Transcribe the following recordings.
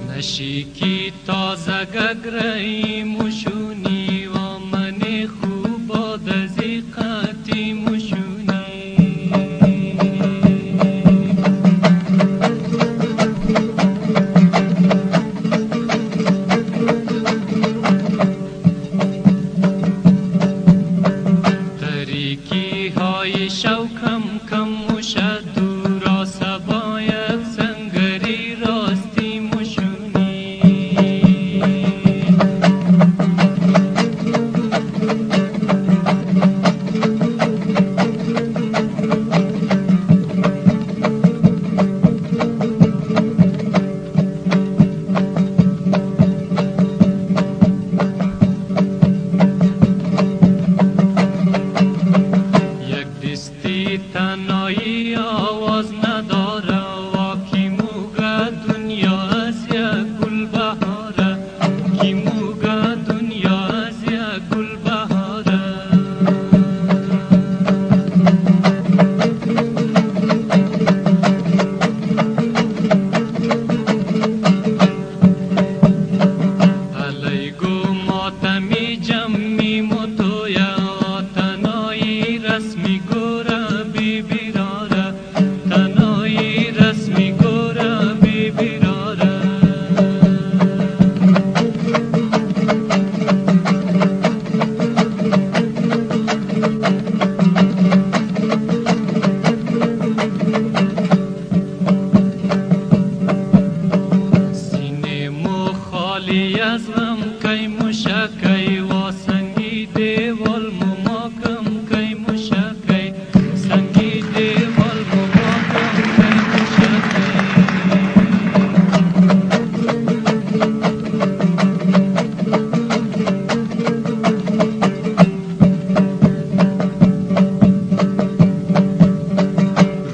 نشیکی تازه گگرهی مشونی و من خوب دزی قطی مشونی تاریکی های شوکم کم مشد دورا سبایب سنگری راستی مشونی تنهایی آواز نداره و کی موگه دنیا از یک گل بهاره کی موگه دنیا از یک گل بهاره علیگو ماتمی جمعی متویا تنهایی رسمی گوره تنهایی رسمی گوره بی بیراره سینه مو خالی از غم کی مشکی و سنگی دیوال مو ماکم کی مشکی سنگی دیوال مو ماکم کی مشکی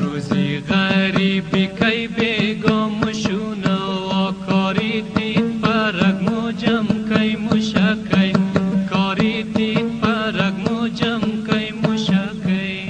روزی غریبی کی بیگا مشونه و کاری دید پرک موجم کی مشکی کاری دید پرک موجم کی مشکی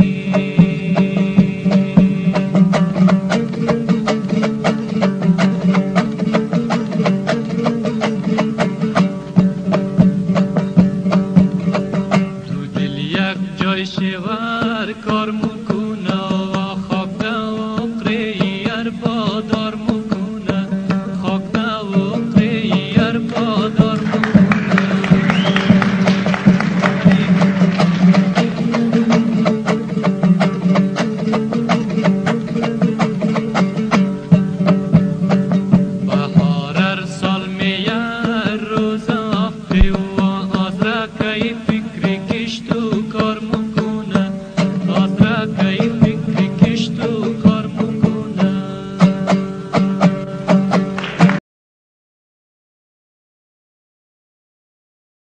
تو دل یک جای شور کار مکنه و خاک و قریر بادار مکنه خاک و قریر بادار بهار ارسال میه روز آفی و آزرکی فکری کشتو